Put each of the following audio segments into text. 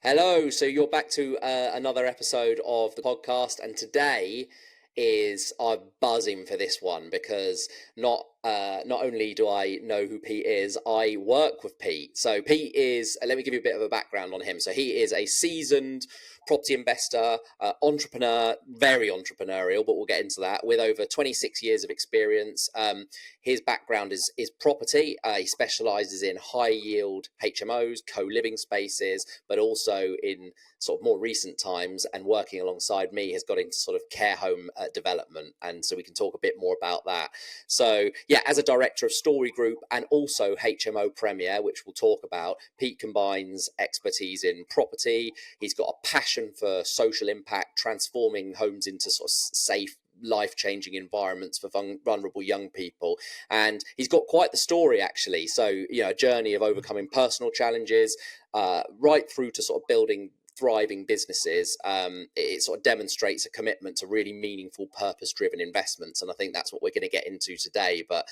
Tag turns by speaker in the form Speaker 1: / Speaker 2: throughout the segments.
Speaker 1: Hello, so you're back to another episode of the podcast, and today I'm buzzing for this one because not only do I know who Pete is, I work with Pete. So Pete is, let me give you a bit of a background on him. So he is a seasoned property investor, entrepreneur, very entrepreneurial, but we'll get into that, with over 26 years of experience. His background is property. He specialises in high yield HMOs, co-living spaces, but also in sort of more recent times, and working alongside me, has got into sort of care home development. And so we can talk a bit more about that. So yeah, as a director of Story Group and also HMO Premier, which we'll talk about, Pete combines expertise in property. He's got a passion for social impact, transforming homes into sort of safe, life-changing environments for vulnerable young people, and he's got quite the story, actually. So, you know, a journey of overcoming personal challenges, right through to sort of building thriving businesses. It sort of demonstrates a commitment to really meaningful, purpose-driven investments, and I think that's what we're going to get into today. But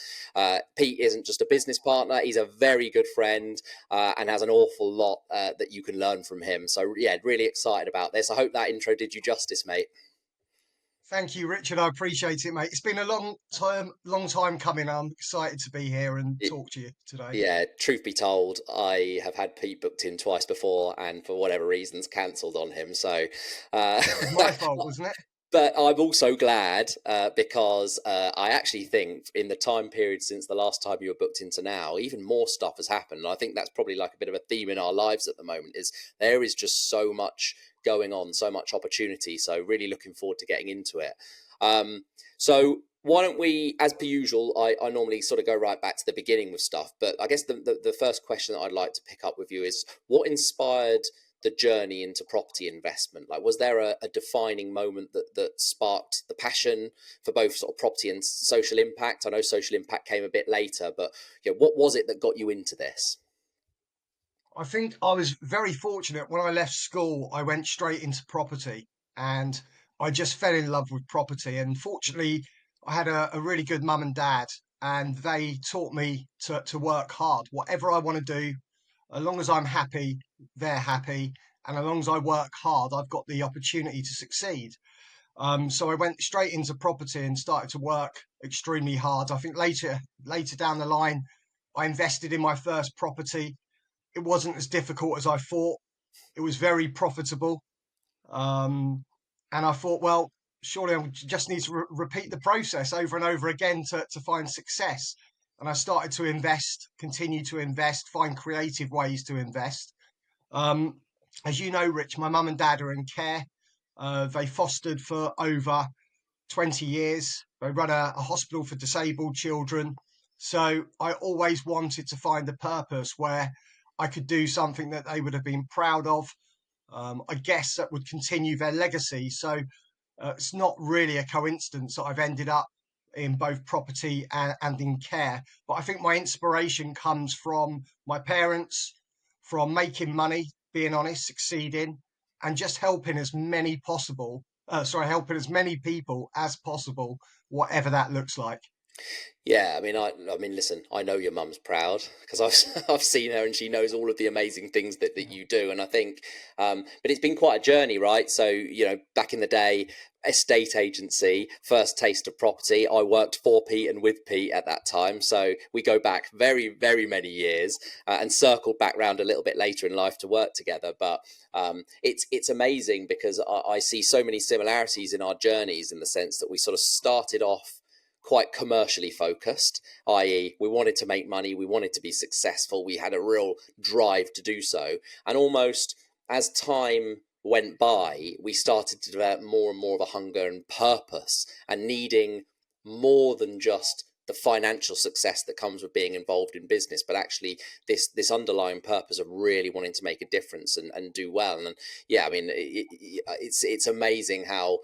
Speaker 1: Pete isn't just a business partner; he's a very good friend, and has an awful lot that you can learn from him. So yeah, really excited about this. I hope that intro did you justice, mate.
Speaker 2: Thank you, Richard. I appreciate it, mate. It's been a long time coming. I'm excited to be here and
Speaker 1: It,
Speaker 2: talk to you today.
Speaker 1: yeah, truth be told, I have had Pete booked in twice before, and for whatever reasons, cancelled on him. So, uh,
Speaker 2: It was my fault, wasn't it?
Speaker 1: but I'm also glad because I actually think in the time period since the last time you were booked into now, even more stuff has happened. And I think that's probably like a bit of a theme in our lives at the moment. Is there is just so much going on, so much opportunity. So really looking forward to getting into it. So why don't we, as per usual, I normally sort of go right back to the beginning with stuff. But I guess the first question that I'd like to pick up with you is, what inspired the journey into property investment? Like, was there a defining moment that sparked the passion for both sort of property and social impact? I know social impact came a bit later, but you know, what was it that got you into this?
Speaker 2: I think I was very fortunate when I left school. I went straight into property and I just fell in love with property. And fortunately, I had a really good mum and dad, and they taught me to work hard. Whatever I want to do, as long as I'm happy, they're happy. And as long as I work hard, I've got the opportunity to succeed. So I went straight into property and started to work extremely hard. I think later down the line, I invested in my first property. It wasn't as difficult as I thought. It was very profitable. Um, and I thought, well, surely I just need to repeat the process over and over again to find success. And I started to invest, continue to invest, find creative ways to invest. Um, as you know, Rich, my mum and dad are in care. They fostered for over 20 years. They run a hospital for disabled children. So I always wanted to find a purpose where I could do something that they would have been proud of. I guess that would continue their legacy. So it's not really a coincidence that I've ended up in both property and in care. But I think my inspiration comes from my parents, from making money, being honest, succeeding, and just helping as many people as possible, whatever that looks like.
Speaker 1: Yeah, I mean, listen, I know your mum's proud because I've seen her, and she knows all of the amazing things that you do. And I think, but it's been quite a journey, right? So, you know, back in the day, estate agency, first taste of property. I worked for Pete and with Pete at that time, so we go back very, very many years, and circled back round a little bit later in life to work together. But it's amazing because I see so many similarities in our journeys, in the sense that we sort of started off quite commercially focused, i.e., we wanted to make money, we wanted to be successful, we had a real drive to do so. And almost as time went by, we started to develop more and more of a hunger and purpose, and needing more than just the financial success that comes with being involved in business, but actually this underlying purpose of really wanting to make a difference and do well. And yeah, I mean, it's amazing how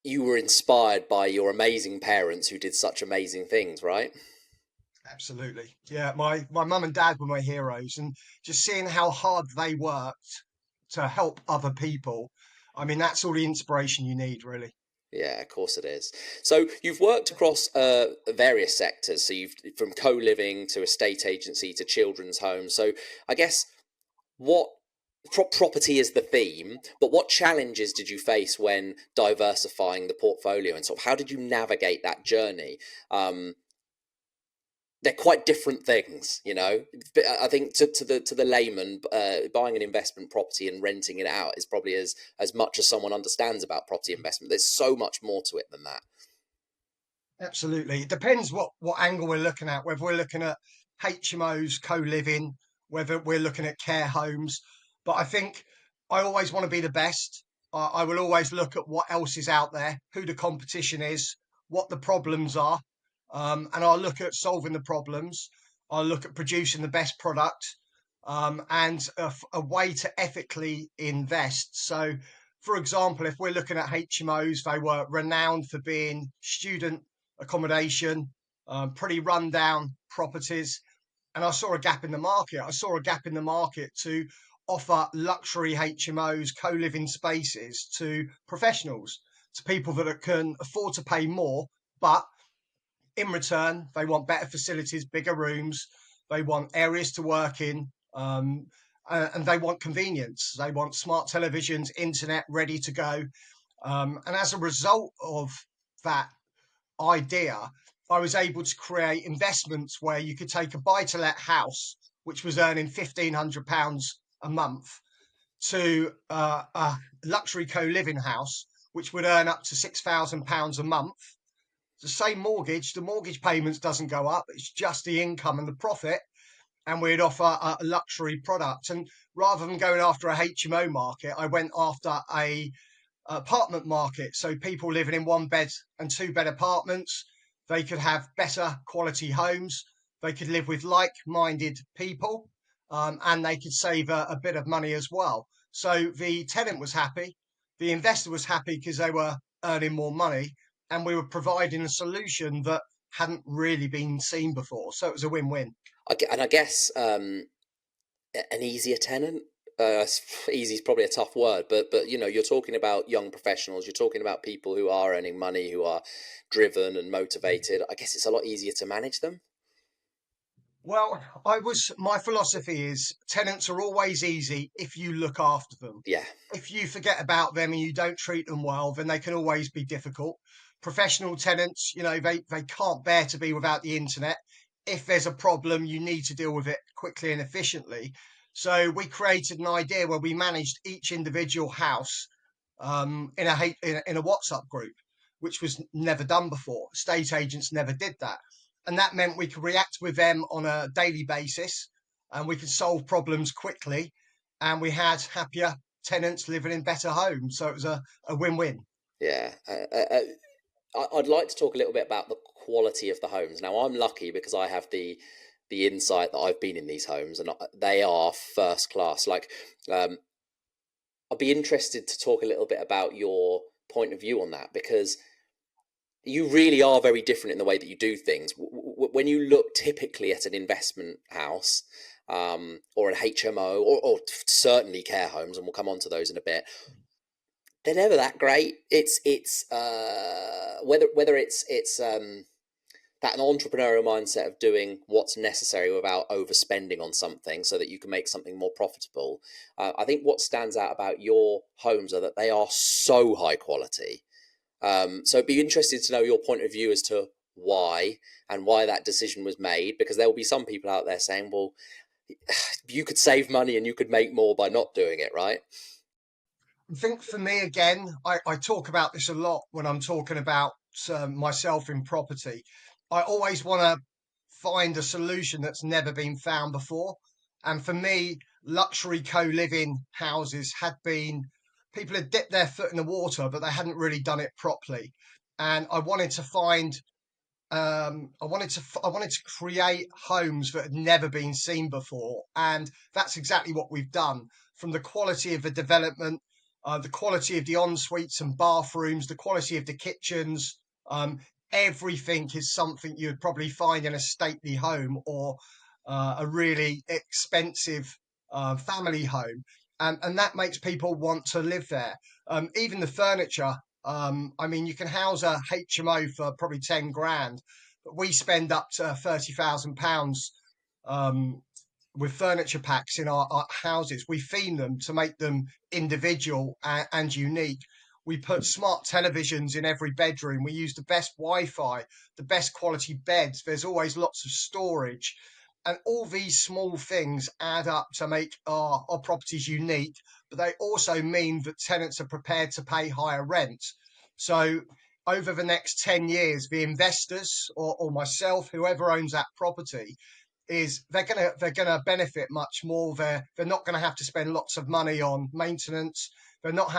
Speaker 1: you were inspired by your amazing parents who did such amazing things, right?
Speaker 2: Absolutely. Yeah, my mum and dad were my heroes, and just seeing how hard they worked to help other people, I mean, that's all the inspiration you need, really.
Speaker 1: Yeah, of course it is. So you've worked across various sectors. So you've from co-living to estate agency to children's homes. So I guess, what property is the theme, but what challenges did you face when diversifying the portfolio, and sort of how did you navigate that journey? They're quite different things, you know. But I think to the layman, buying an investment property and renting it out is probably as much as someone understands about property investment. There's so much more to it than that.
Speaker 2: Absolutely. It depends what angle we're looking at, whether we're looking at HMOs, co-living, whether we're looking at care homes. But I think I always want to be the best. I will always look at what else is out there, who the competition is, what the problems are, and I'll look at solving the problems. I'll look at producing the best product, and a way to ethically invest. So, for example, if we're looking at HMOs, they were renowned for being student accommodation, pretty rundown properties. And I saw a gap in the market. I saw a gap in the market to offer luxury HMOs, co-living spaces to professionals, to people that can afford to pay more, but in return, they want better facilities, bigger rooms, they want areas to work in, and they want convenience. They want smart televisions, internet ready to go. And as a result of that idea, I was able to create investments where you could take a buy to let house, which was earning £1,500 a month, to a luxury co living house, which would earn up to £6,000 a month. The same mortgage, the mortgage payments doesn't go up, it's just the income and the profit. And we'd offer a luxury product. And rather than going after a HMO market, I went after a apartment market. So people living in one bed and two bed apartments, they could have better quality homes. They could live with like-minded people, and they could save a bit of money as well. So the tenant was happy, the investor was happy because they were earning more money, and we were providing a solution that hadn't really been seen before. So it was a win-win.
Speaker 1: And I guess an easier tenant. Easy is probably a tough word, but you know, you're talking about young professionals. You're talking about people who are earning money, who are driven and motivated. I guess it's a lot easier to manage them.
Speaker 2: Well, my philosophy is tenants are always easy if you look after them.
Speaker 1: Yeah,
Speaker 2: If you forget about them and you don't treat them well, then they can always be difficult. Professional tenants, they can't bear to be without the internet. If there's a problem, you need to deal with it quickly and efficiently. So we created an idea where we managed each individual house, in a WhatsApp group, which was never done before. Estate agents never did that. And that meant we could react with them on a daily basis, and we could solve problems quickly, and we had happier tenants living in better homes. So it was a win-win.
Speaker 1: yeah. I'd like to talk a little bit about the quality of the homes. Now, I'm lucky because I have the insight that I've been in these homes, and they are first class. Like, I'd be interested to talk a little bit about your point of view on that, because you really are very different in the way that you do things. When you look typically at an investment house, or an HMO, or certainly care homes, and we'll come on to those in a bit, they're never that great. It's whether it's that an entrepreneurial mindset of doing what's necessary without overspending on something so that you can make something more profitable. I think what stands out about your homes are that they are so high quality. So it'd be interested to know your point of view as to why and why that decision was made, because there will be some people out there saying, well, you could save money and you could make more by not doing it, right?
Speaker 2: I think for me, again, I talk about this a lot when I'm talking about myself in property. I always want to find a solution that's never been found before. And for me, luxury co-living houses had been, people had dipped their foot in the water, but they hadn't really done it properly. And I wanted to find, I wanted to create homes that had never been seen before, and that's exactly what we've done. From the quality of the development, the quality of the en suites and bathrooms, the quality of the kitchens, um, everything is something you'd probably find in a stately home, or a really expensive family home. And that makes people want to live there. Even the furniture. I mean, you can house a HMO for probably 10 grand, but we spend up to £30,000 um, with furniture packs in our houses. We theme them to make them individual and unique. We put smart televisions in every bedroom. We use the best Wi-Fi, the best quality beds. There's always lots of storage. And all these small things add up to make our properties unique, but they also mean that tenants are prepared to pay higher rent. So over the next 10 years, the investors or myself, whoever owns that property, is they're gonna benefit much more. They're not gonna have to spend lots of money on maintenance. They're not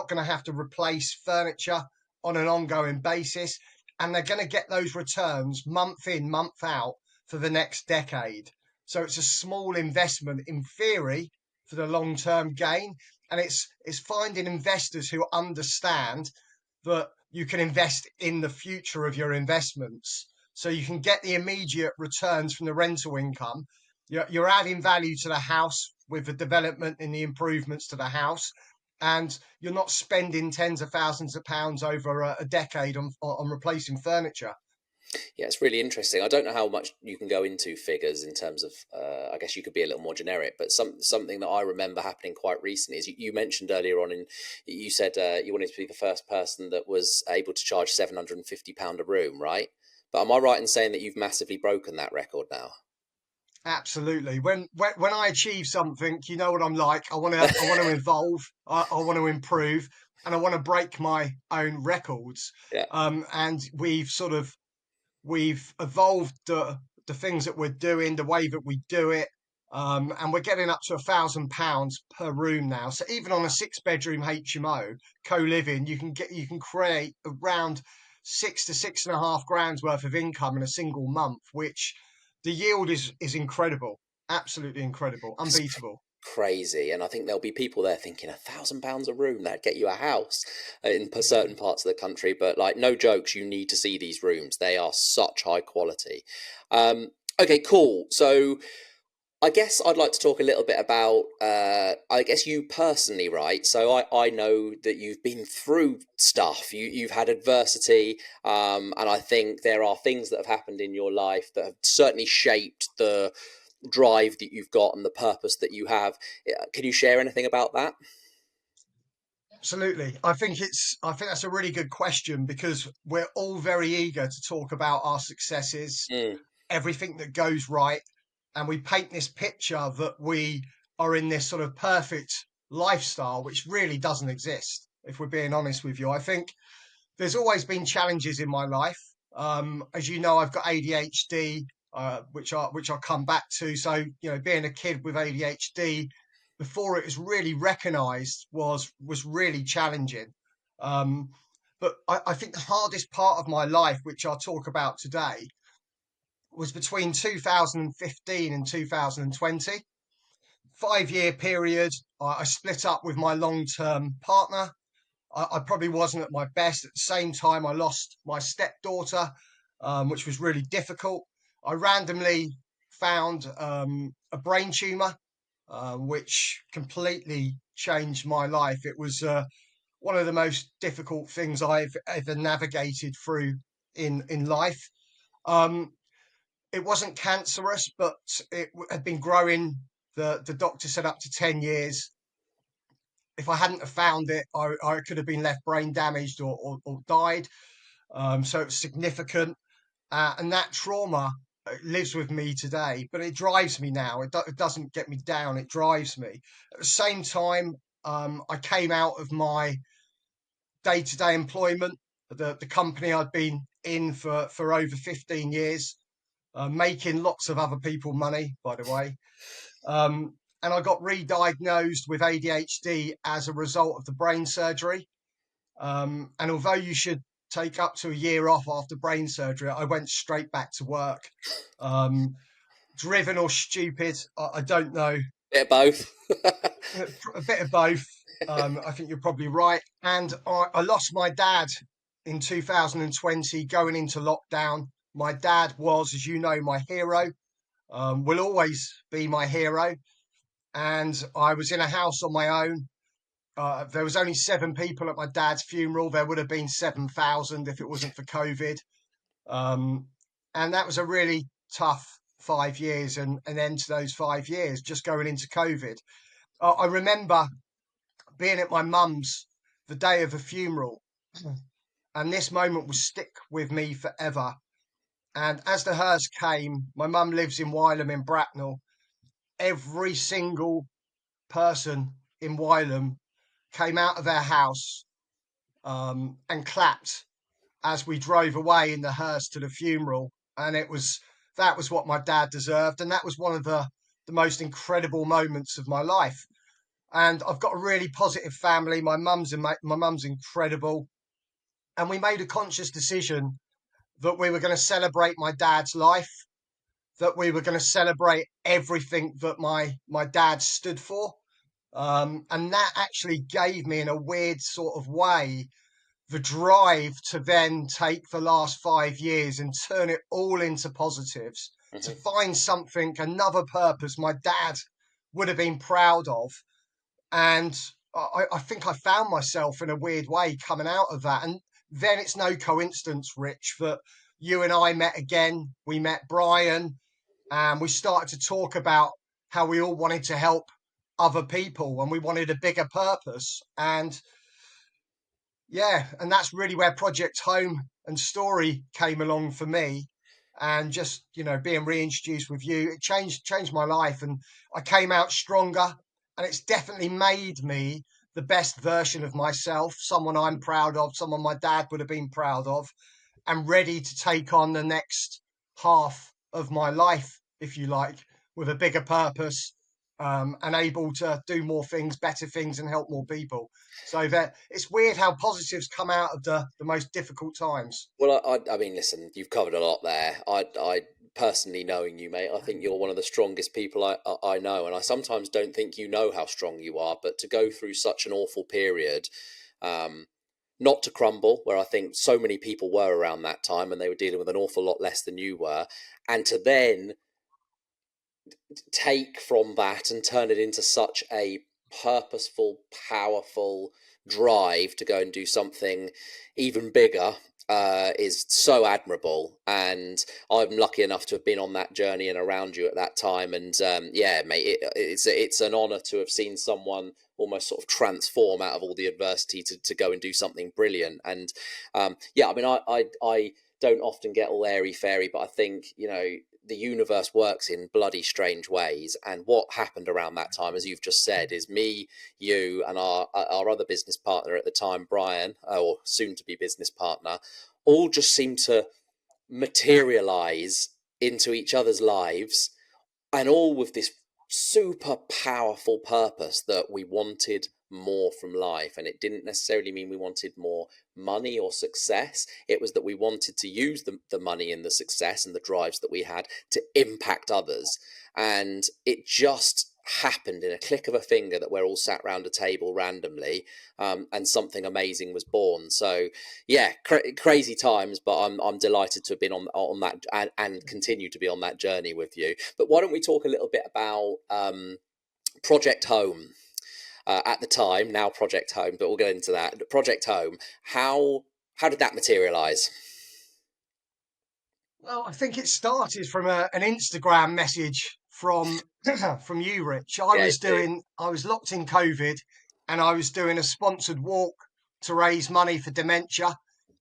Speaker 2: gonna have to replace furniture on an ongoing basis, and they're gonna get those returns month in, month out for the next decade. So it's a small investment in theory for the long term gain, and it's finding investors who understand that you can invest in the future of your investments. So you can get the immediate returns from the rental income. You're adding value to the house with the development and the improvements to the house. And you're not spending tens of thousands of pounds over a decade on replacing furniture.
Speaker 1: Yeah, it's really interesting. I don't know how much you can go into figures in terms of. I guess you could be a little more generic, but something that I remember happening quite recently is you mentioned earlier on, in you said you wanted to be the first person that was able to charge £750 a room, right? But am I right in saying that you've massively broken that record now?
Speaker 2: Absolutely. When I achieve something, you know what I'm like. I want to evolve. I want to improve, and I want to break my own records.
Speaker 1: Yeah.
Speaker 2: And we've evolved the things that we're doing, the way that we do it, and we're getting up to £1,000 per room now. So even on a 6 bedroom HMO co-living, you can create around 6 to 6.5 grand's worth of income in a single month, which the yield is incredible, absolutely incredible,
Speaker 1: It's
Speaker 2: unbeatable.
Speaker 1: crazy, and I think there'll be people there thinking £1,000 a room that'd get you a house in certain parts of the country. But like, no jokes, you need to see these rooms. They are such high quality. Okay, cool. So I guess I'd like to talk a little bit about, I guess you personally, right? So I know that you've been through stuff. You've had adversity, and I think there are things that have happened in your life that have certainly shaped the drive that you've got and the purpose that you have. Can you share anything about that?
Speaker 2: Absolutely. I think that's a really good question because we're all very eager to talk about our successes,
Speaker 1: Mm.
Speaker 2: everything that goes right, and we paint this picture that we are in this sort of perfect lifestyle, which really doesn't exist, if we're being honest with you. I think there's always been challenges in my life. As you know, I've got ADHD, which I'll come back to. So, being a kid with ADHD before it was really recognised was really challenging. Um, but I think the hardest part of my life, which I'll talk about today, was between 2015 and 2020. 5 year period. I split up with my long term partner. I probably wasn't at my best. At the same time, I lost my stepdaughter, which was really difficult. I randomly found a brain tumor, which completely changed my life. It was one of the most difficult things I've ever navigated through in life. Um, it wasn't cancerous, but it had been growing. The doctor said up to 10 years. If I hadn't have found it, I could have been left brain damaged or died. So it's significant. And that trauma lives with me today, but it drives me now. It doesn't get me down, it drives me. At the same time, I came out of my day to day employment, the company I'd been in for over 15 years, making lots of other people money, by the way. And I got re diagnosed with ADHD as a result of the brain surgery. And although you should take up to a year off after brain surgery, I went straight back to work. Um, Driven or stupid, I don't know.
Speaker 1: Bit of both.
Speaker 2: A bit of both. I think you're probably right. And I lost my dad in 2020 going into lockdown. My dad was, as you know, my hero, will always be my hero. And I was in a house on my own. There was only 7 people at my dad's funeral. There would have been 7,000 if it wasn't for COVID. Um, and that was a really tough 5 years and an end to those 5 years, just going into COVID. I remember being at my mum's the day of a funeral, and this moment will stick with me forever. And as the hearse came, my mum lives in Wylam in Bracknell. Every single person in Wylam came out of their house and clapped as we drove away in the hearse to the funeral. And that was what my dad deserved. And that was one of the most incredible moments of my life. And I've got a really positive family. My mum's incredible. And we made a conscious decision that we were going to celebrate my dad's life, that we were going to celebrate everything that my dad stood for. And that actually gave me, in a weird sort of way, the drive to then take the last 5 years and turn it all into positives, to
Speaker 1: Hmm.
Speaker 2: find something, another purpose my dad would have been proud of. And I think I found myself in a weird way coming out of that. And then it's no coincidence, Rich, that you and I met again. We met Brian, and we started to talk about how we all wanted to help other people and we wanted a bigger purpose. And yeah, and that's really where Project Home and Story came along for me. And just, being reintroduced with you, it changed my life, and I came out stronger. And it's definitely made me the best version of myself, someone I'm proud of, someone my dad would have been proud of, and ready to take on the next half of my life, if you like, with a bigger purpose, and able to do more things, better things, and help more people. So that it's weird how positives come out of the most difficult times.
Speaker 1: Well, I mean, listen, you've covered a lot there. I personally, knowing you, mate, I think you're one of the strongest people I know, and I sometimes don't think you know how strong you are. But to go through such an awful period, um, not to crumble, where I think so many people were around that time, and they were dealing with an awful lot less than you were, and to then take from that and turn it into such a purposeful, powerful drive to go and do something even bigger is so admirable. And I'm lucky enough to have been on that journey and around you at that time. And yeah, mate, it's an honor to have seen someone almost sort of transform out of all the adversity to go and do something brilliant. And yeah, I mean, I don't often get all airy fairy, but I think, the universe works in bloody strange ways. And what happened around that time, as you've just said, is me, you, and our other business partner at the time, Brian, or soon to be business partner, all just seemed to materialize into each other's lives, and all with this super powerful purpose that we wanted more from life. And it didn't necessarily mean we wanted more money or success. It was that we wanted to use the money and the success and the drives that we had to impact others. And it just happened in a click of a finger that we're all sat round a table randomly, and something amazing was born. So yeah, crazy times, but I'm delighted to have been on that, and continue to be on that journey with you. But why don't we talk a little bit about Project Home, at the time, now Project Home, but we'll get into that. Project Home, how did that materialize?
Speaker 2: Well, I think it started from an Instagram message from from you, Rich.
Speaker 1: Yeah, it did.
Speaker 2: I was locked in COVID, and I was doing a sponsored walk to raise money for dementia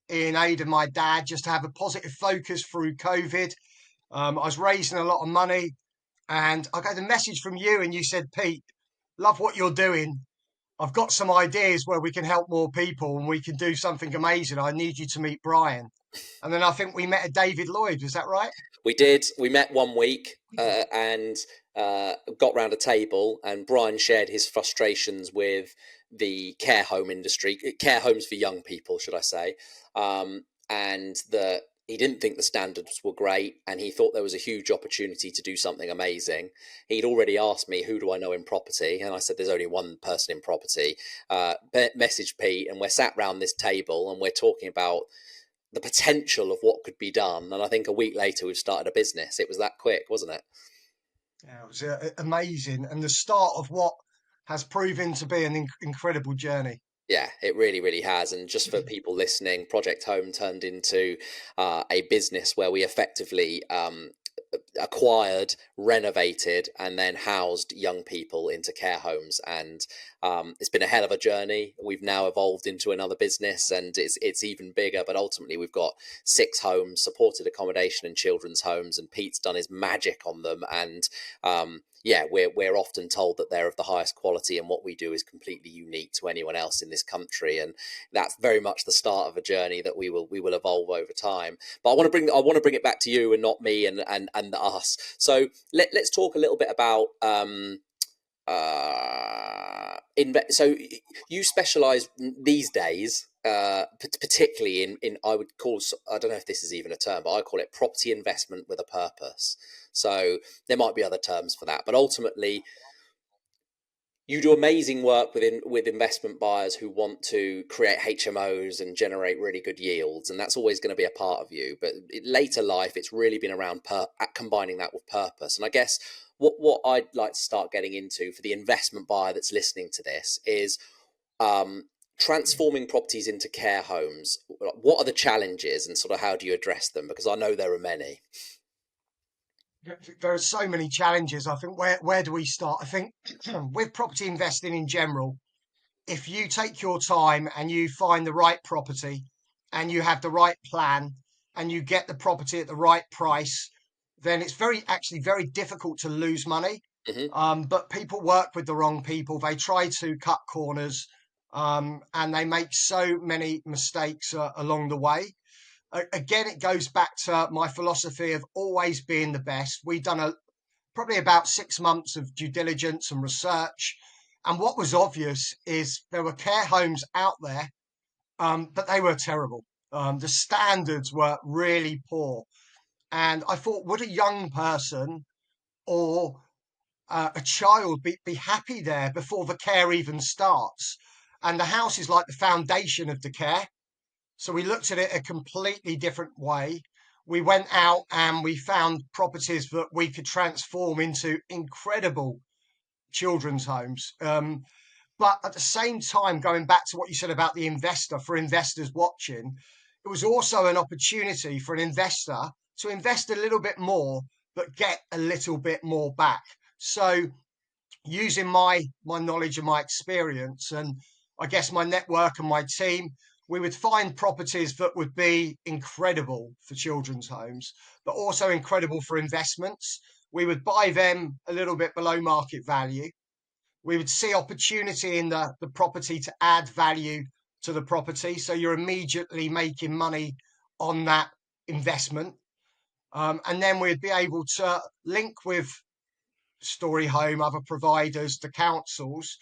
Speaker 2: in aid of my dad, just to have a positive focus through COVID. I was raising a lot of money, and I got a message from you, and you said, "Pete, love what you're doing. I've got some ideas where we can help more people and we can do something amazing. I need you to meet Brian." And then I think we met at David Lloyd. Was that right?
Speaker 1: We did. We met one week, and got round a table, and Brian shared his frustrations with the care home industry, care homes for young people, should I say, and that he didn't think the standards were great, and he thought there was a huge opportunity to do something amazing. He'd already asked me, who do I know in property? And I said, there's only one person in property. Message Pete, and we're sat round this table, and we're talking about the potential of what could be done. And I think a week later we've started a business. It was that quick, wasn't it?
Speaker 2: Yeah, it was amazing, and the start of what has proven to be an incredible journey.
Speaker 1: Yeah, it really, really has. And just for people listening, Project Home turned into a business where we effectively acquired, renovated, and then housed young people into care homes. And it's been a hell of a journey. We've now evolved into another business, and it's even bigger. But ultimately, we've got 6 homes, supported accommodation and children's homes, and Pete's done his magic on them. And yeah, we're often told that they're of the highest quality, and what we do is completely unique to anyone else in this country. And that's very much the start of a journey that we will evolve over time. But I want to bring it back to you and not me and the us. So let's talk a little bit about so you specialize these days, particularly in I would call, I don't know if this is even a term, but I call it property investment with a purpose. So there might be other terms for that, but ultimately you do amazing work with investment buyers who want to create HMOs and generate really good yields, and that's always going to be a part of you. But in later life, it's really been around combining that with purpose. And I guess what I'd like to start getting into for the investment buyer that's listening to this is transforming properties into care homes. What are the challenges, and sort of how do you address them? Because I know there are many.
Speaker 2: There are so many challenges. I think where do we start? I think with property investing in general, if you take your time and you find the right property and you have the right plan and you get the property at the right price, then it's actually very difficult to lose money.
Speaker 1: Hmm.
Speaker 2: But people work with the wrong people. They try to cut corners, and they make so many mistakes along the way. Again, it goes back to my philosophy of always being the best. We've done probably about 6 months of due diligence and research. And what was obvious is there were care homes out there, but they were terrible. The standards were really poor. And I thought, would a young person or a child be happy there before the care even starts? And the house is like the foundation of the care. So we looked at it a completely different way. We went out and we found properties that we could transform into incredible children's homes. But at the same time, going back to what you said about the investor, for investors watching, it was also an opportunity for an investor to invest a little bit more, but get a little bit more back. So using my knowledge and my experience, and I guess my network and my team, we would find properties that would be incredible for children's homes, but also incredible for investments. We would buy them a little bit below market value. We would see opportunity in the property to add value to the property. So you're immediately making money on that investment. And then we'd be able to link with Story Home, other providers, the councils,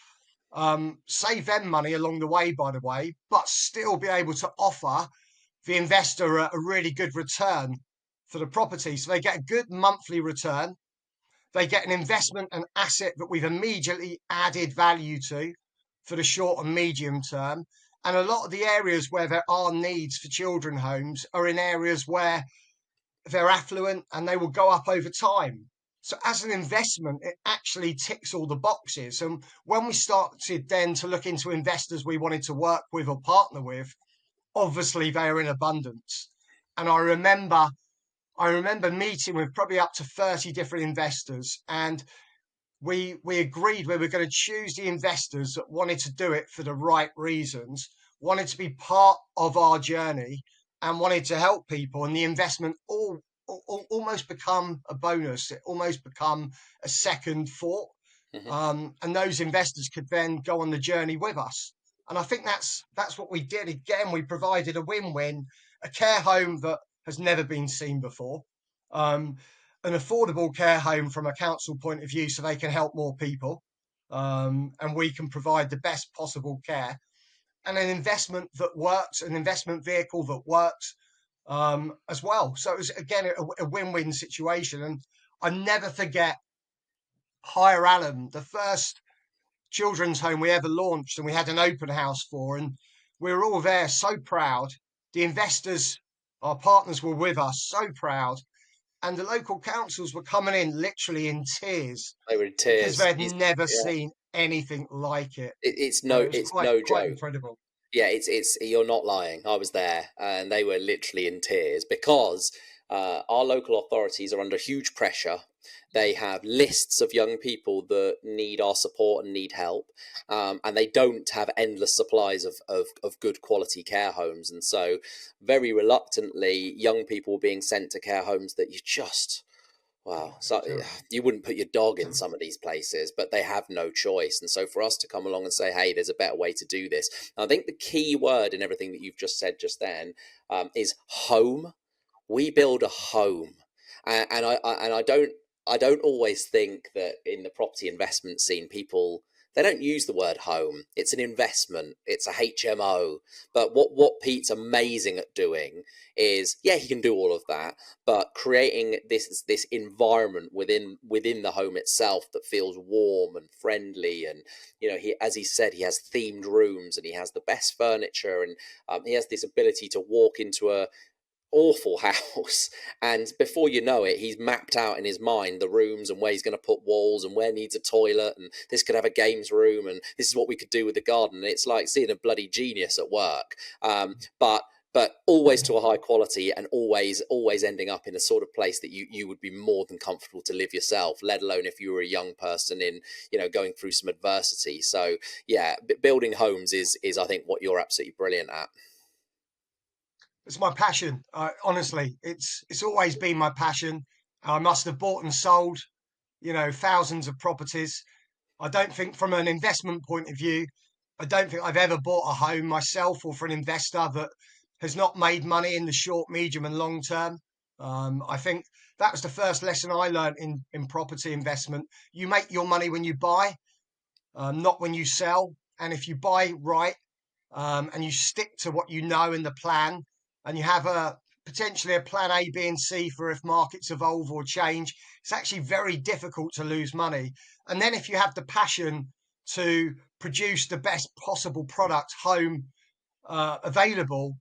Speaker 2: save them money along the way, by the way, but still be able to offer the investor a really good return for the property. So they get a good monthly return. They get an investment, an asset that we've immediately added value to for the short and medium term. And a lot of the areas where there are needs for children homes are in areas where they're affluent and they will go up over time. So as an investment, it actually ticks all the boxes. And when we started then to look into investors we wanted to work with or partner with, obviously they are in abundance. And I remember meeting with probably up to 30 different investors, and we agreed we were going to choose the investors that wanted to do it for the right reasons, wanted to be part of our journey, and wanted to help people. And the investment almost become a bonus. It almost become a second thought.
Speaker 1: Hmm.
Speaker 2: And those investors could then go on the journey with us. And I think that's what we did. Again, we provided a win-win, a care home that has never been seen before, um, an affordable care home from a council point of view, so they can help more people, and we can provide the best possible care, and an investment that works, an investment vehicle that works, as well. So it was again a win-win situation. And I never forget Higher Allen, the first children's home we ever launched, and we had an open house for, and we were all there so proud. The investors, our partners, were with us, so proud, and the local councils were coming in literally in tears
Speaker 1: They were in
Speaker 2: because
Speaker 1: tears.
Speaker 2: they'd never
Speaker 1: Yeah.
Speaker 2: seen anything like it.
Speaker 1: It's
Speaker 2: And
Speaker 1: no
Speaker 2: it was
Speaker 1: it's
Speaker 2: quite
Speaker 1: no
Speaker 2: quite
Speaker 1: joke.
Speaker 2: incredible.
Speaker 1: Yeah, it's you're not lying. I was there, and they were literally in tears because our local authorities are under huge pressure. They have lists of young people that need our support and need help, and they don't have endless supplies of good quality care homes. And so, very reluctantly, young people are being sent to care homes that you just, wow.
Speaker 2: It's
Speaker 1: So
Speaker 2: terrible.
Speaker 1: you wouldn't put your dog in some of these places, but they have no choice. And so for us to come along and say, hey, there's a better way to do this. I think the key word in everything that you've just said just then is home. We build a home, and I don't always think that in the property investment scene people, they don't use the word home. It's an investment. It's a HMO. But what Pete's amazing at doing is, yeah, he can do all of that, but creating this environment within the home itself that feels warm and friendly. And he, as he said, he has themed rooms and he has the best furniture, and he has this ability to walk into a awful house, and before you know it, he's mapped out in his mind the rooms and where he's going to put walls and where needs a toilet, and this could have a games room, and this is what we could do with the garden. And it's like seeing a bloody genius at work. But always to a high quality, and always ending up in a sort of place that you would be more than comfortable to live yourself, let alone if you were a young person in going through some adversity. So yeah, building homes is I think what you're absolutely brilliant at.
Speaker 2: It's my passion. Honestly, it's always been my passion. I must have bought and sold, thousands of properties. I don't think, from an investment point of view, I don't think I've ever bought a home myself or for an investor that has not made money in the short, medium, and long term. I think that was the first lesson I learned in property investment. You make your money when you buy, not when you sell. And if you buy right, and you stick to what you know in the plan, and you have potentially a plan A, B, and C for if markets evolve or change, it's actually very difficult to lose money. And then if you have the passion to produce the best possible product home available,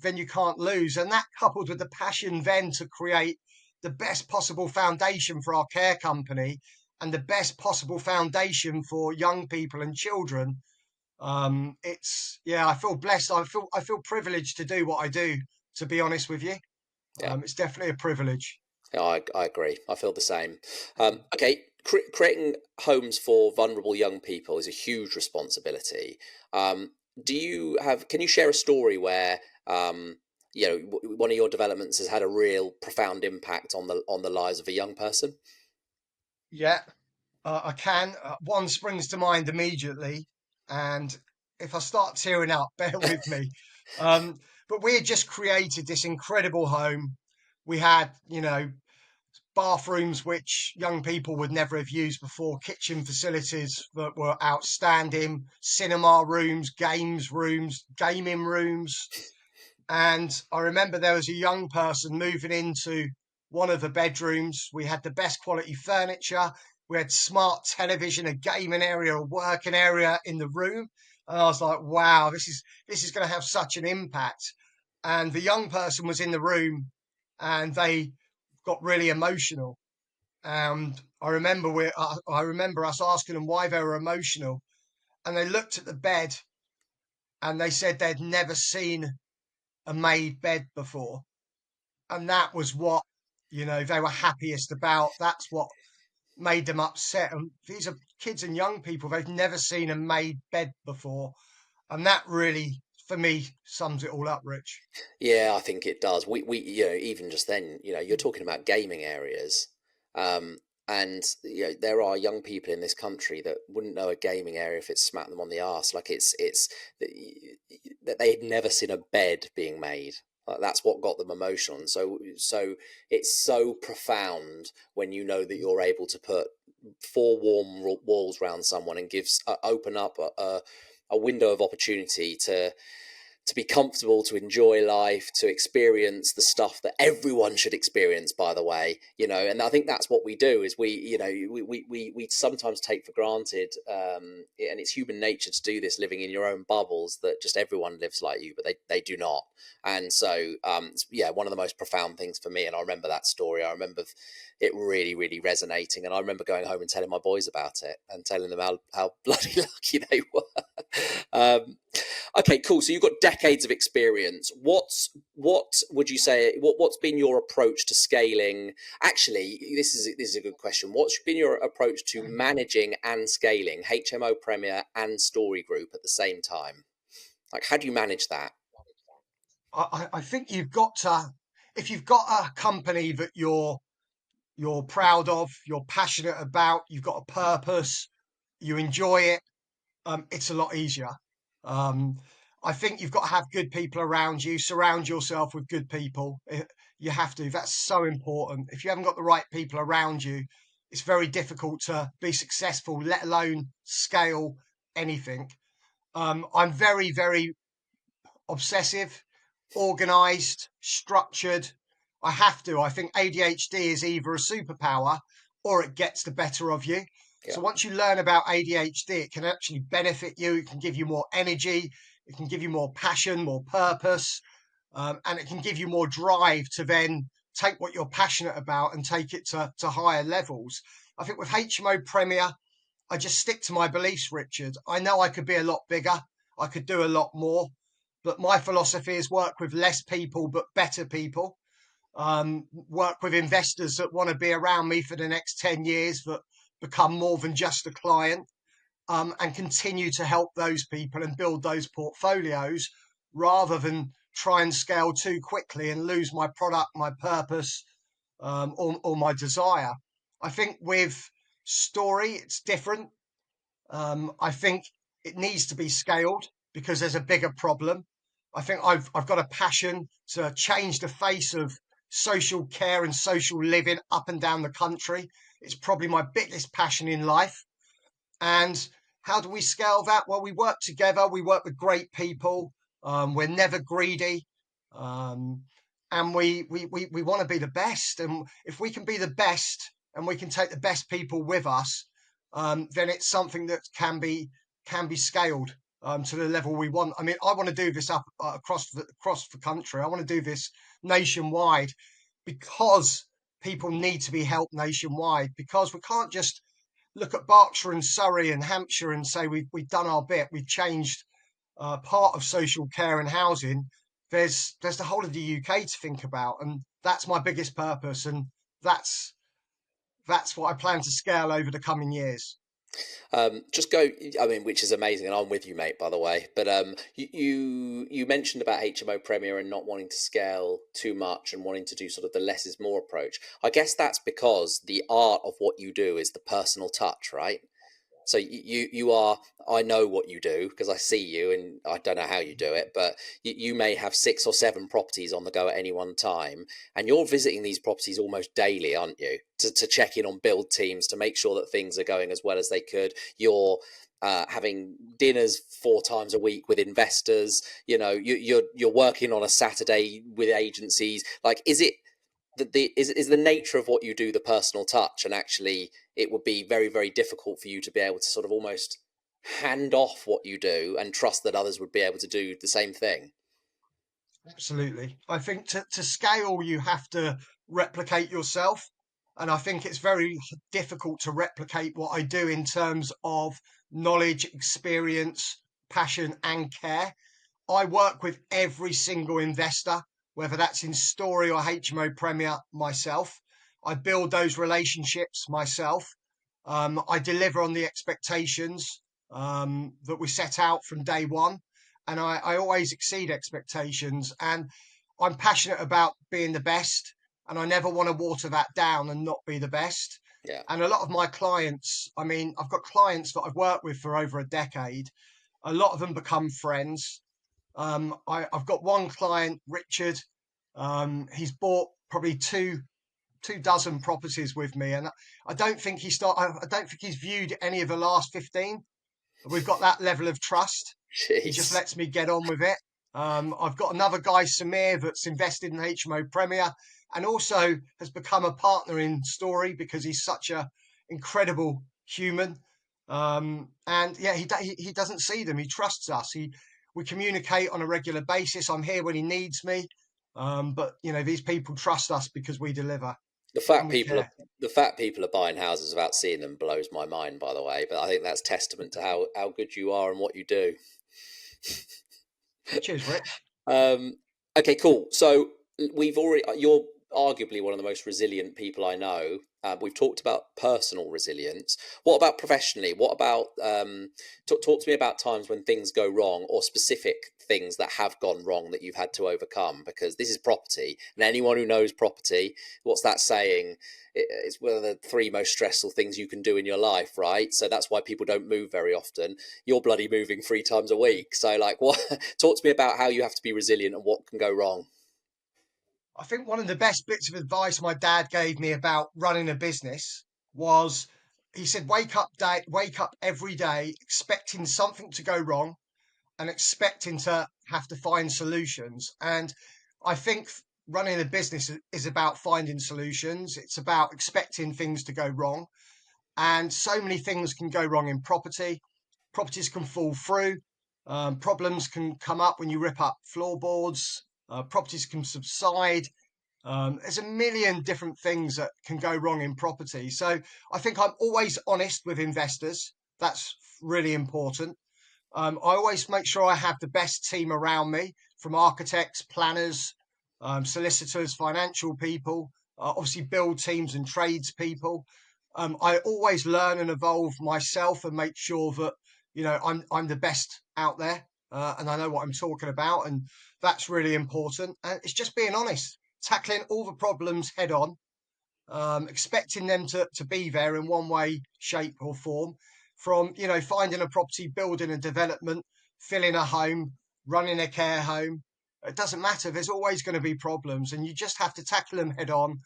Speaker 2: then you can't lose. And that, coupled with the passion then to create the best possible foundation for our care company and the best possible foundation for young people and children, it's, yeah, I feel blessed. I feel privileged to do what I do, to be honest with you.
Speaker 1: Yeah.
Speaker 2: It's definitely a privilege.
Speaker 1: Yeah, I agree. I feel the same. Okay, creating homes for vulnerable young people is a huge responsibility. Do you have? Can you share a story where one of your developments has had a real profound impact on the lives of a young person?
Speaker 2: Yeah, I can. One springs to mind immediately, and if I start tearing up, bear with me. Um, but we had just created this incredible home. We had, bathrooms which young people would never have used before, kitchen facilities that were outstanding, cinema rooms, games rooms, gaming rooms. And I remember there was a young person moving into one of the bedrooms. We had the best quality furniture. We had smart television, a gaming area, a working area in the room. And I was like, wow, this is going to have such an impact. And the young person was in the room and they got really emotional. And I remember us asking them why they were emotional. And they looked at the bed and they said they'd never seen a made bed before. And that was what, they were happiest about. That's what made them upset. And these are kids and young people. They've never seen a made bed before. And that really, for me, sums it all up, Rich.
Speaker 1: Yeah, I think it does. We even just then, you're talking about gaming areas, um, and there are young people in this country that wouldn't know a gaming area if it smacked them on the arse. Like it's that they had never seen a bed being made. Like, that's what got them emotional, and so it's so profound when you know that you're able to put four warm walls around someone and open up a window of opportunity to be comfortable, to enjoy life, to experience the stuff that everyone should experience, by the way, and I think that's what we do is we sometimes take for granted, and it's human nature to do this, living in your own bubbles, that just everyone lives like you, but they do not. And so, yeah, one of the most profound things for me, and I remember that story, I remember it really, really resonating. And I remember going home and telling my boys about it and telling them how bloody lucky they were. Okay, cool. So you've got decades of experience. what would you say? What's been your approach to scaling? Actually, this is a good question. What's been your approach to managing and scaling HMO Premier and Story Group at the same time? Like, how do you manage that?
Speaker 2: I think you've got to, if you've got a company that you're proud of, you're passionate about, you've got a purpose, you enjoy it, it's a lot easier. Um, I think you've got to have good people around you. Surround yourself with good people. You have to. That's so important. If you haven't got the right people around you, it's very difficult to be successful, let alone scale anything. I'm very, very obsessive, organized, structured. I have to. I think ADHD is either a superpower or it gets the better of you.
Speaker 1: Yeah.
Speaker 2: So once you learn about ADHD, it can actually benefit you. It can give you more energy. It can give you more passion, more purpose, and it can give you more drive to then take what you're passionate about and take it to higher levels. I think with HMO Premier, I just stick to my beliefs, Richard. I know I could be a lot bigger. I could do a lot more. But my philosophy is work with less people, but better people. Work with investors that want to be around me for the next 10 years, that become more than just a client, and continue to help those people and build those portfolios rather than try and scale too quickly and lose my product, my purpose, or my desire. I think with Story, it's different. I think it needs to be scaled because there's a bigger problem. I think I've got a passion to change the face of social care and social living up and down the country. It's probably my biggest passion in life. And how do we scale that? Well, we work together. We work with great people. We're never greedy. Um, and we want to be the best. And if we can be the best and we can take the best people with us, then it's something that can be scaled to the level we want. I mean, I want to do this up across the country. I want to do this nationwide because people need to be helped nationwide. Because we can't just look at Berkshire and Surrey and Hampshire and say we've done our bit. We've changed part of social care and housing. There's the whole of the UK to think about, and that's my biggest purpose, and that's that's what I plan to scale over the coming years.
Speaker 1: Just go. I mean, which is amazing, and I'm with you, mate. By the way, but you mentioned about HMO Premier and not wanting to scale too much and wanting to do sort of the less is more approach. I guess that's because the art of what you do is the personal touch, right? So you are, I know what you do because I see you, and I don't know how you do it, but you may have 6 or 7 properties on the go at any one time, and you're visiting these properties almost daily, aren't you? To check in on build teams, to make sure that things are going as well as they could. You're having dinners 4 times a week with investors. You know, you're working on a Saturday with agencies. Like, is it is the nature of what you do the personal touch, and actually it would be very, very difficult for you to be able to sort of almost hand off what you do and trust that others would be able to do the same thing?
Speaker 2: Absolutely. I think to scale, you have to replicate yourself. And I think it's very difficult to replicate what I do in terms of knowledge, experience, passion, and care. I work with every single investor, whether that's in Story or HMO Premier myself. I build those relationships myself. I deliver on the expectations that we set out from day one. And I always exceed expectations. And I'm passionate about being the best. And I never want to water that down and not be the best.
Speaker 1: Yeah.
Speaker 2: And a lot of my clients, I mean, I've got clients that I've worked with for over a decade. A lot of them become friends. I've got one client, Richard. He's bought probably two dozen properties with me, and I don't think I don't think he's viewed any of the last 15. We've got that level of trust. He just
Speaker 1: Jeez.
Speaker 2: lets me get on with it. I've got another guy, Samir, that's invested in HMO Premier and also has become a partner in Story because he's such a incredible human. And yeah, he doesn't see them. He trusts us. We communicate on a regular basis. I'm here when he needs me. But you know, these people trust us because we deliver
Speaker 1: The
Speaker 2: and
Speaker 1: fact
Speaker 2: we
Speaker 1: people are
Speaker 2: care.
Speaker 1: the fact people are buying houses without seeing them blows my mind, by the way. But I think that's testament to how good you are and what you do.
Speaker 2: Cheers, Rich.
Speaker 1: Um, Okay, cool. So you're arguably one of the most resilient people I know. We've talked about personal resilience. What about professionally? What about talk to me about times when things go wrong, or specific things that have gone wrong that you've had to overcome? Because this is property, and anyone who knows property, what's that saying? It's one of the three most stressful things you can do in your life, right? So that's why people don't move very often. You're bloody moving 3 times a week. So, like, what? Talk to me about how you have to be resilient and what can go wrong.
Speaker 2: I think one of the best bits of advice my dad gave me about running a business was he said, wake up every day expecting something to go wrong and expecting to have to find solutions. And I think running a business is about finding solutions. It's about expecting things to go wrong. And so many things can go wrong in property. Properties can fall through. Problems can come up when you rip up floorboards. Properties can subside. There's a million different things that can go wrong in property. So I think I'm always honest with investors. That's really important. I always make sure I have the best team around me, from architects, planners, solicitors, financial people, obviously build teams and trades people. I always learn and evolve myself and make sure that I'm the best out there, and I know what I'm talking about, and that's really important. And it's just being honest, tackling all the problems head on, expecting them to be there in one way, shape, or form. From finding a property, building a development, filling a home, running a care home. It doesn't matter. There's always going to be problems, and you just have to tackle them head on.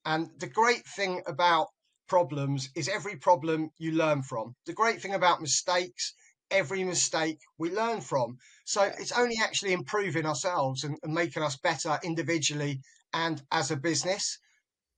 Speaker 2: And the great thing about problems is every problem you learn from. The great thing about mistakes, every mistake we learn from. So
Speaker 1: Yeah.
Speaker 2: it's only actually improving ourselves and making us better individually and as a business.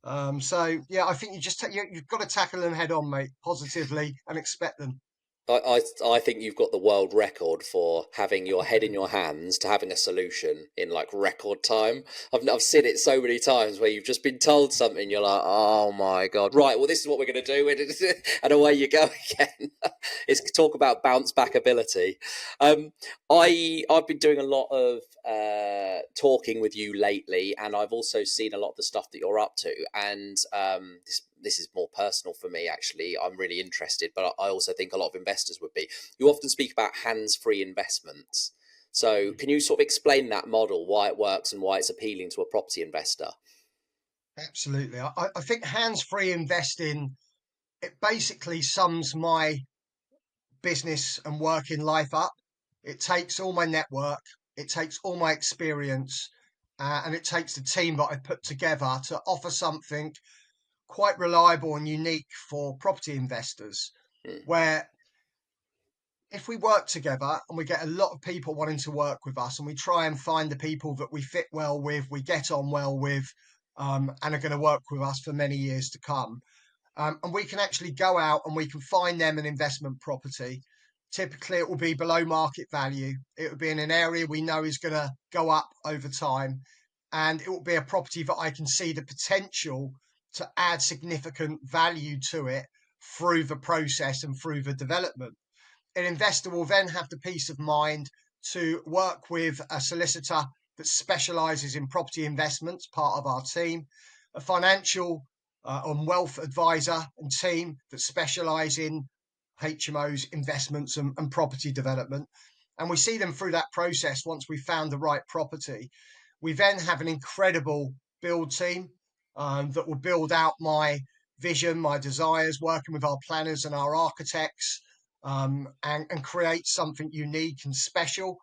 Speaker 2: So yeah, I think you've got to tackle them head on, mate, positively, and expect them.
Speaker 1: I think you've got the world record for having your head in your hands to having a solution in like record time. I've seen it so many times where you've just been told something, you're like, oh my god, right, well this is what we're going to do, and away you go again. It's talk about bounce back ability. Um, I've been doing a lot of talking with you lately, and I've also seen a lot of the stuff that you're up to, and this is more personal for me actually. I'm really interested, but I also think a lot of investors would be. You often speak about hands-free investments. So can you sort of explain that model, why it works and why it's appealing to a property investor?
Speaker 2: Absolutely. I think hands-free investing, it basically sums my business and working life up. It takes all my network, it takes all my experience, and it takes the team that I put together to offer something quite reliable and unique for property investors.
Speaker 1: Mm.
Speaker 2: Where if we work together and we get a lot of people wanting to work with us, and we try and find the people that we fit well with, we get on well with, and are going to work with us for many years to come, and we can actually go out and we can find them an investment property. Typically, it will be below market value. It will be in an area we know is going to go up over time. And it will be a property that I can see the potential to add significant value to it through the process and through the development. An investor will then have the peace of mind to work with a solicitor that specializes in property investments, part of our team, a financial and wealth advisor and team that specialize in HMOs, investments, and property development. And we see them through that process once we've found the right property. We then have an incredible build team that will build out my vision, my desires, working with our planners and our architects, and create something unique and special,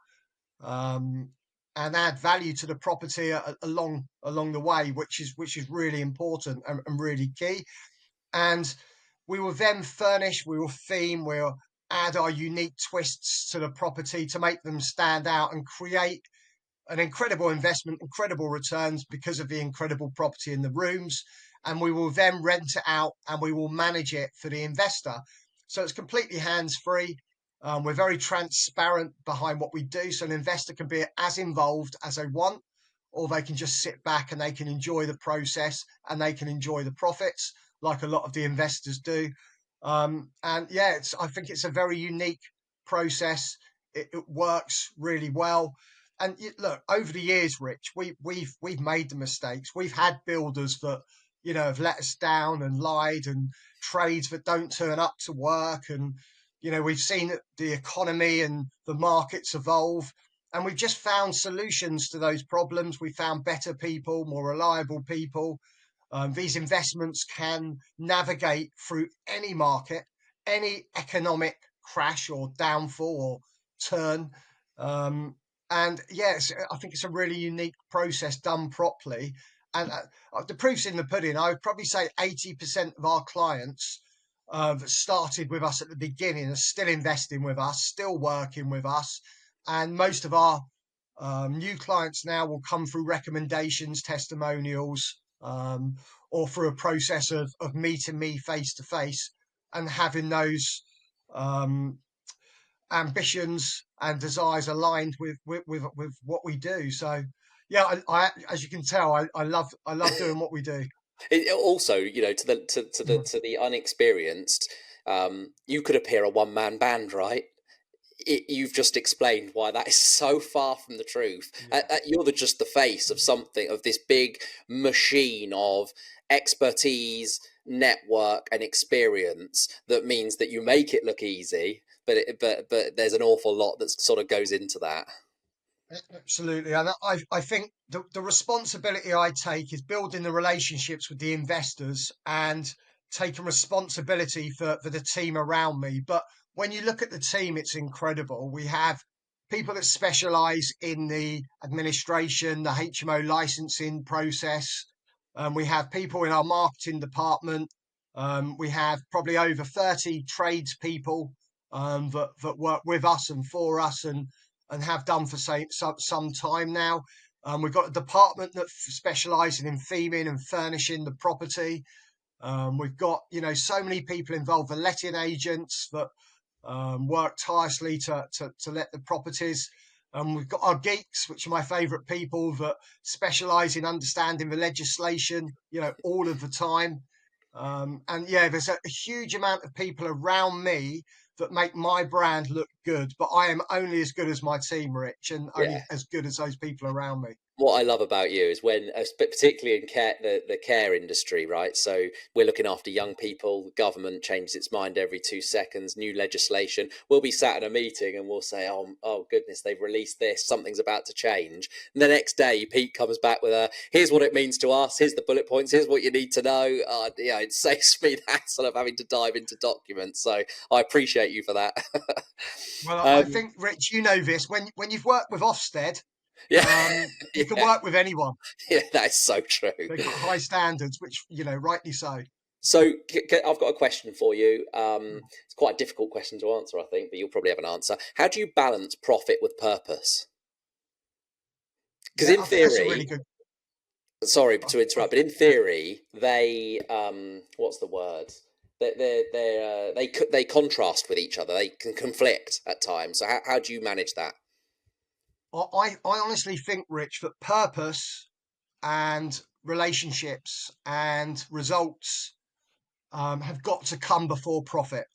Speaker 2: um, and add value to the property along the way, which is really important and really key. And we will then furnish, we will theme, we'll add our unique twists to the property to make them stand out and create an incredible investment, incredible returns because of the incredible property in the rooms. And we will then rent it out and we will manage it for the investor. So it's completely hands free. We're very transparent behind what we do. So an investor can be as involved as they want, or they can just sit back and they can enjoy the process and they can enjoy the profits like a lot of the investors do. And yeah, I think it's a very unique process. It works really well. Look, over the years, Rich, we've made the mistakes. We've had builders that have let us down and lied, and trades that don't turn up to work, and we've seen the economy and the markets evolve, and we've just found solutions to those problems. We found better people, more reliable people. These investments can navigate through any market, any economic crash or downfall or turn. Um, and yes, I think it's a really unique process done properly. And the proof's in the pudding. I would probably say 80% of our clients that started with us at the beginning are still investing with us, still working with us. And most of our new clients now will come through recommendations, testimonials, or through a process of meeting me face to face and having those um, ambitions and desires aligned with what we do. So, yeah, as you can tell, I love doing what we do.
Speaker 1: Also, to the unexperienced, you could appear a one-man band, right? You've just explained why that is so far from the truth.
Speaker 2: Yeah.
Speaker 1: You're just the face of something, of this big machine of expertise, network, and experience that means that you make it look easy, but there's an awful lot that sort of goes into that.
Speaker 2: Absolutely. And I think the responsibility I take is building the relationships with the investors and taking responsibility for the team around me. But when you look at the team, it's incredible. We have people that specialize in the administration, the HMO licensing process. We have people in our marketing department. We have probably over 30 tradespeople that work with us and for us, and have done for some time now. We've got a department that specialises in theming and furnishing the property. We've got so many people involved, the letting agents that work tirelessly to let the properties. We've got our geeks, which are my favourite people that specialise in understanding the legislation, all of the time. And yeah, there's a huge amount of people around me that make my brand look good, but I am only as good as my team, Rich, and
Speaker 1: Yeah.
Speaker 2: only as good as those people around me.
Speaker 1: What I love about you is when, particularly in care, the care industry, right? So we're looking after young people. The government changes its mind every 2 seconds. New legislation. We'll be sat in a meeting and we'll say, "Oh goodness, they've released this. Something's about to change." And the next day, Pete comes back with "Here's what it means to us. Here's the bullet points. Here's what you need to know." Yeah, it saves me that sort of having to dive into documents. So I appreciate you for that.
Speaker 2: Well, I
Speaker 1: um,
Speaker 2: think, Rich, you know this. When you've worked with Ofsted,
Speaker 1: yeah,
Speaker 2: you can
Speaker 1: yeah,
Speaker 2: work with anyone.
Speaker 1: yeah. That is so true.
Speaker 2: They've got high standards, which rightly so.
Speaker 1: So I've got a question for you. It's quite a difficult question to answer, I think, but you'll probably have an answer. How do you balance profit with purpose? Because
Speaker 2: Yeah,
Speaker 1: in
Speaker 2: I think that's a really
Speaker 1: theory,
Speaker 2: good.
Speaker 1: sorry
Speaker 2: I,
Speaker 1: to
Speaker 2: I,
Speaker 1: interrupt, but in theory, they what's the word? They contrast with each other. They can conflict at times. So how do you manage that?
Speaker 2: I honestly think, Rich, that purpose and relationships and results have got to come before profit.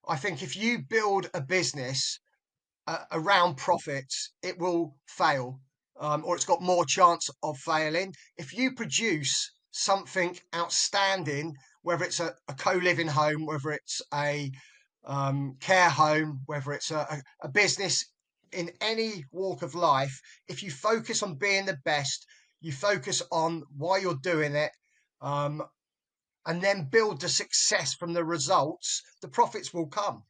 Speaker 2: I think if you build a business around profits, it will fail, or it's got more chance of failing. If you produce something outstanding, whether it's a co-living home, whether it's a care home, whether it's a business in any walk of life, if you focus on being the best, you focus on why you're doing it, um, and then build the success from the results, the profits will come.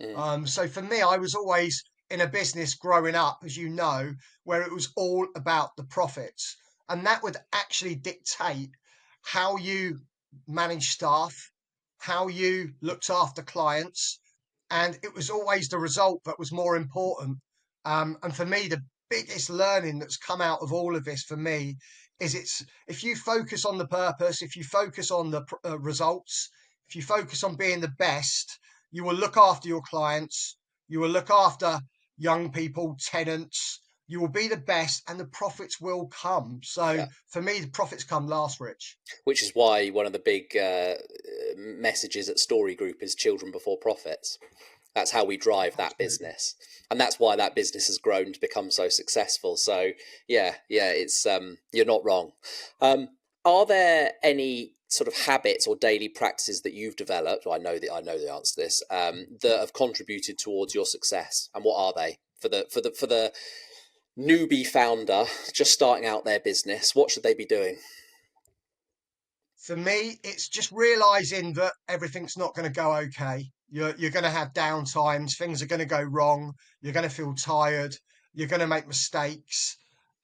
Speaker 1: Mm,
Speaker 2: So for me, I was always in a business growing up, as you know, where it was all about the profits. And that would actually dictate how you manage staff, how you looked after clients. And it was always the result that was more important. And for me, the biggest learning that's come out of all of this for me is it's if you focus on the purpose, if you focus on the results, if you focus on being the best, you will look after your clients, you will look after young people, tenants, you will be the best, and the profits will come. So
Speaker 1: yeah.
Speaker 2: for me, the profits come last, Rich.
Speaker 1: Which is why one of the big messages at Story Group is children before profits. That's how we drive that
Speaker 2: Absolutely.
Speaker 1: business, and that's why that business has grown to become so successful. So yeah, it's you're not wrong. Um, are there any sort of habits or daily practices that you've developed? Well, I know the answer to this, that have contributed towards your success, and what are they for the newbie founder just starting out their business? What should they be doing?
Speaker 2: For me, it's just realizing that everything's not going to go okay. You're going to have down times. Things are going to go wrong. You're going to feel tired. You're going to make mistakes.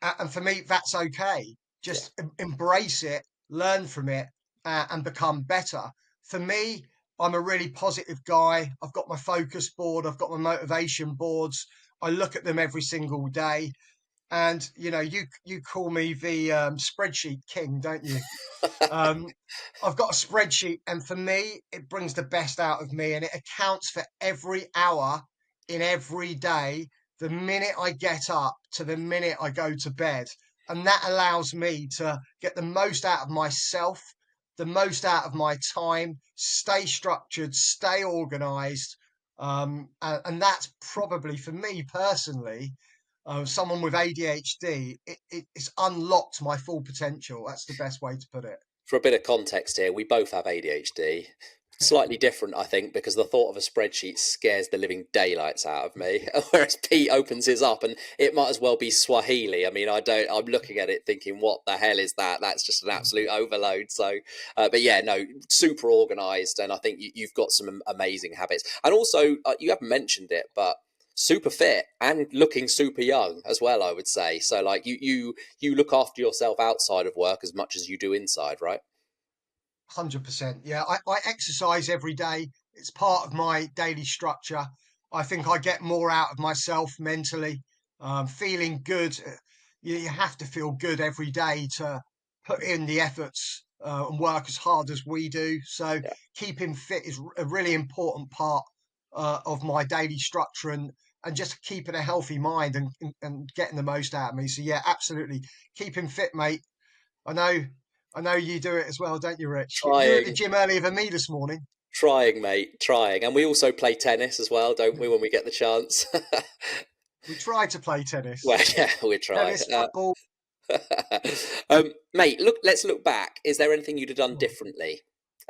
Speaker 2: And for me, that's okay.
Speaker 1: Yeah.
Speaker 2: Just embrace it, learn from it, and become better. For me, I'm a really positive guy. I've got my focus board. I've got my motivation boards. I look at them every single day. And you call me the spreadsheet king, don't you? Um, I've got a spreadsheet, and for me, it brings the best out of me, and it accounts for every hour in every day, the minute I get up to the minute I go to bed. And that allows me to get the most out of myself, the most out of my time, stay structured, stay organized. And that's probably for me personally, someone with ADHD, it's unlocked my full potential. That's the best way to put it.
Speaker 1: For a bit of context here, we both have ADHD. Slightly different, I think, because the thought of a spreadsheet scares the living daylights out of me. Whereas Pete opens his up, and it might as well be Swahili. I mean, I don't. I'm looking at it thinking, what the hell is that? That's just an absolute overload. So, but yeah, no, super organised, and I think you've got some amazing habits. And also, you haven't mentioned it, but super fit and looking super young as well, I would say. So, like, you look after yourself outside of work as much as you do inside, right?
Speaker 2: 100%. Yeah, I exercise every day. It's part of my daily structure. I think I get more out of myself mentally. Feeling good. You have to feel good every day to put in the efforts and work as hard as we do. So
Speaker 1: Yeah.
Speaker 2: keeping fit is a really important part of my daily structure, and just keeping a healthy mind and getting the most out of me. So yeah, absolutely. Keeping fit, mate. I know, I know you do it as well, don't you, Rich? You were at the
Speaker 1: Trying.
Speaker 2: gym earlier than me this morning.
Speaker 1: Trying, mate, trying. And we also play tennis as well, don't we, when we get the chance?
Speaker 2: We tried to play
Speaker 1: Well,
Speaker 2: tennis,
Speaker 1: yeah, we try.
Speaker 2: tennis, football.
Speaker 1: Mate, let's look back. Is there anything you'd have done differently?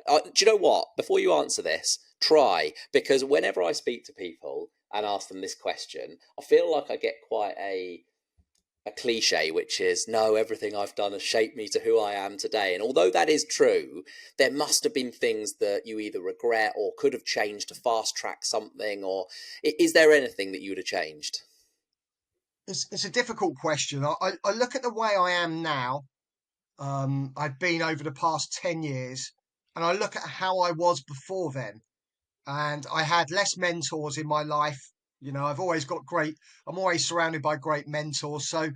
Speaker 1: Do you know what? Before you answer this, try, because whenever I speak to people and ask them this question, I feel like I get quite a cliche, which is, no, everything I've done has shaped me to who I am today. And although that is true, there must have been things that you either regret or could have changed to fast track something. Or is there anything that you would have changed?
Speaker 2: It's a difficult question. I look at the way I am now. I've been over the past 10 years, and I look at how I was before then. And I had less mentors in my life. I've always got I'm always surrounded by great mentors. So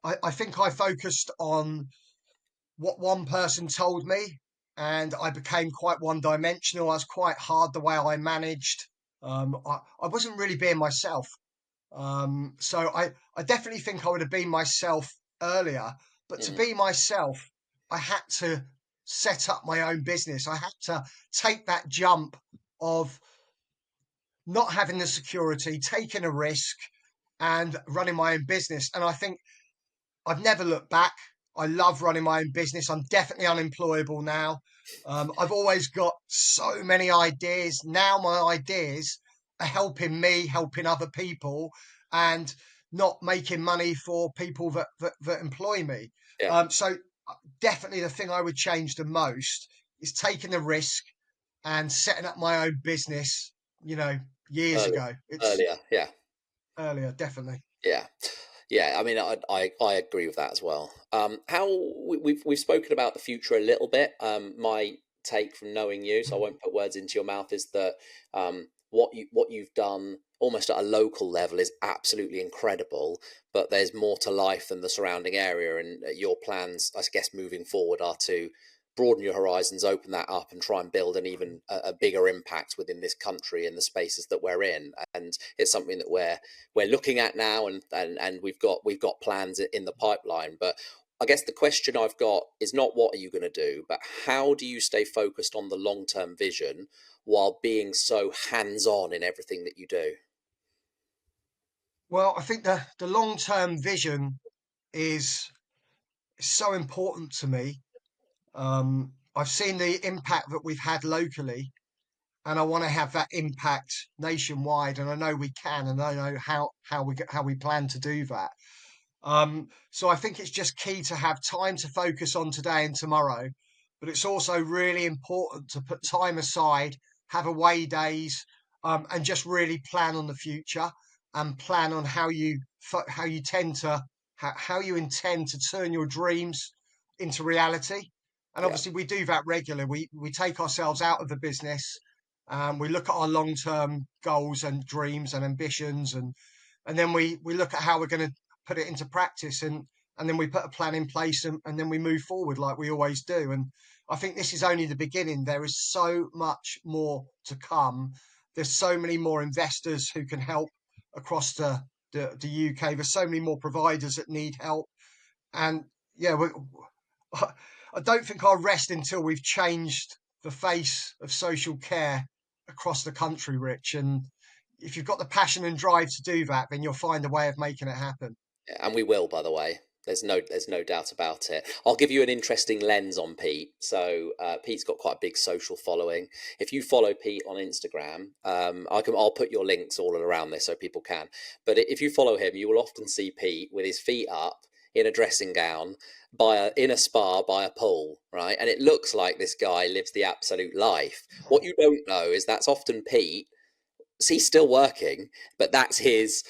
Speaker 2: I think I focused on what one person told me, and I became quite one dimensional. I was quite hard the way I managed. I wasn't really being myself. So I definitely think I would have been myself earlier. But to
Speaker 1: Mm,
Speaker 2: be myself, I had to set up my own business. I had to take that jump of not having the security, taking a risk, and running my own business. And I think I've never looked back. I love running my own business. I'm definitely unemployable now. I've always got so many ideas. Now my ideas are helping me, helping other people, and not making money for people that employ me.
Speaker 1: yeah,
Speaker 2: So definitely the thing I would change the most is taking the risk and setting up my own business, you know, years
Speaker 1: earlier,
Speaker 2: ago. It's
Speaker 1: earlier, yeah.
Speaker 2: earlier, definitely.
Speaker 1: Yeah, yeah. I mean, I agree with that as well. How we've spoken about the future a little bit. My take from knowing you, so I won't put words into your mouth, is that what you've done almost at a local level is absolutely incredible. But there's more to life than the surrounding area, and your plans, I guess, moving forward are to broaden your horizons, open that up, and try and build an even a bigger impact within this country and the spaces that we're in. And it's something that we're looking at now, and we've got plans in the pipeline. But I guess the question I've got is not what are you going to do, but how do you stay focused on the long-term vision while being so hands-on in everything that you do?
Speaker 2: Well, I think the long-term vision is so important to me. I've seen the impact that we've had locally, and I want to have that impact nationwide. And I know we can, and I know how we plan to do that. So I think it's just key to have time to focus on today and tomorrow, but it's also really important to put time aside, have away days, and just really plan on the future and plan on how you tend to how you intend to turn your dreams into reality. And
Speaker 1: Yeah,
Speaker 2: obviously, we do that regularly. We take ourselves out of the business. We look at our long term goals and dreams and ambitions, and then we look at how we're going to put it into practice, and then we put a plan in place, and then we move forward like we always do. And I think this is only the beginning. There is so much more to come. There's so many more investors who can help across the UK. There's so many more providers that need help. And yeah, I don't think I'll rest until we've changed the face of social care across the country, Rich. And if you've got the passion and drive to do that, then you'll find a way of making it happen.
Speaker 1: and we will, by the way. There's no doubt about it. I'll give you an interesting lens on Pete. So Pete's got quite a big social following. If you follow Pete on Instagram, I'll put your links all around this so people can. But if you follow him, you will often see Pete with his feet up in a dressing gown in a spa by a pool, right? And it looks like this guy lives the absolute life. What you don't know is that's often Pete. He's still working, but that's his.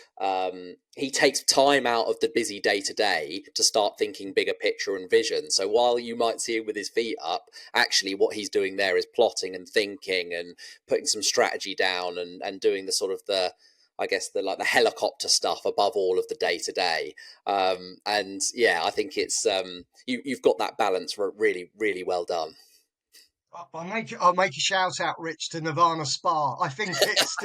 Speaker 1: He takes time out of the busy day to day to start thinking bigger picture and vision. So while you might see him with his feet up, actually what he's doing there is plotting and thinking and putting some strategy down, and doing the sort of the, I guess, the like the helicopter stuff above all of the day to day. And yeah, I think it's you've got that balance really, really well done.
Speaker 2: I'll make a shout out, Rich, to Nirvana Spa. I think it's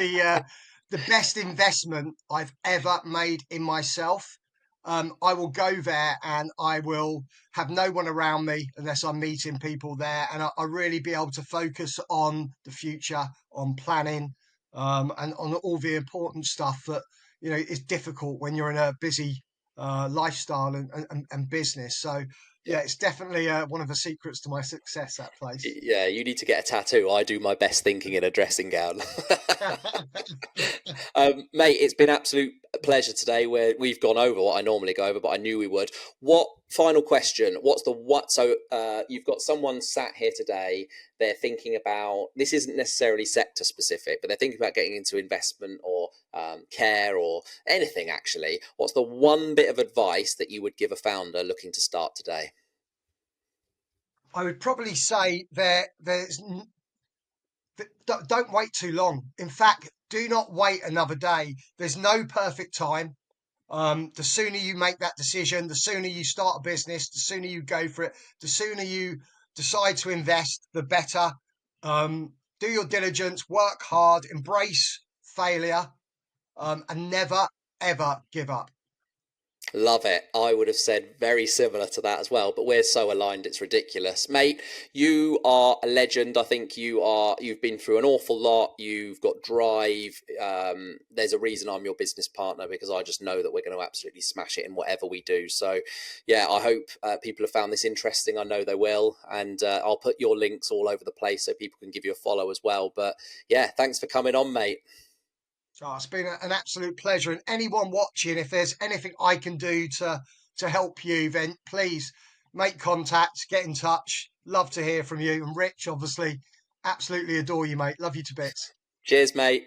Speaker 2: the best investment I've ever made in myself. I will go there and I will have no one around me unless I'm meeting people there, and I really be able to focus on the future, on planning, and on all the important stuff that is difficult when you're in a busy lifestyle and business. So
Speaker 1: Yeah.
Speaker 2: yeah, it's definitely one of the secrets to my success, that place.
Speaker 1: Yeah, you need to get a tattoo. I do my best thinking in a dressing gown. Mate, it's been absolute pleasure today. Where we've gone over what I normally go over, but I knew we would. What final question? What's the what? So you've got someone sat here today. They're thinking about, this isn't necessarily sector specific, but they're thinking about getting into investment or care or anything actually. What's the one bit of advice that you would give a founder looking to start today?
Speaker 2: I would probably say don't wait too long. In fact, do not wait another day. There's no perfect time. The sooner you make that decision, the sooner you start a business, the sooner you go for it, the sooner you decide to invest, the better. Do your diligence, work hard, embrace failure, and never, ever give up.
Speaker 1: Love it. I would have said very similar to that as well, but we're so aligned, it's ridiculous. Mate, you are a legend. I think you've been through an awful lot. You've got drive. There's a reason I'm your business partner, because I just know that we're going to absolutely smash it in whatever we do. So yeah, I hope people have found this interesting. I know they will. And I'll put your links all over the place so people can give you a follow as well. But yeah, thanks for coming on, mate.
Speaker 2: So it's been an absolute pleasure. And anyone watching, if there's anything I can do to help you, then please make contact, get in touch. Love to hear from you. And Rich, obviously, absolutely adore you, mate. Love you to bits.
Speaker 1: Cheers, mate.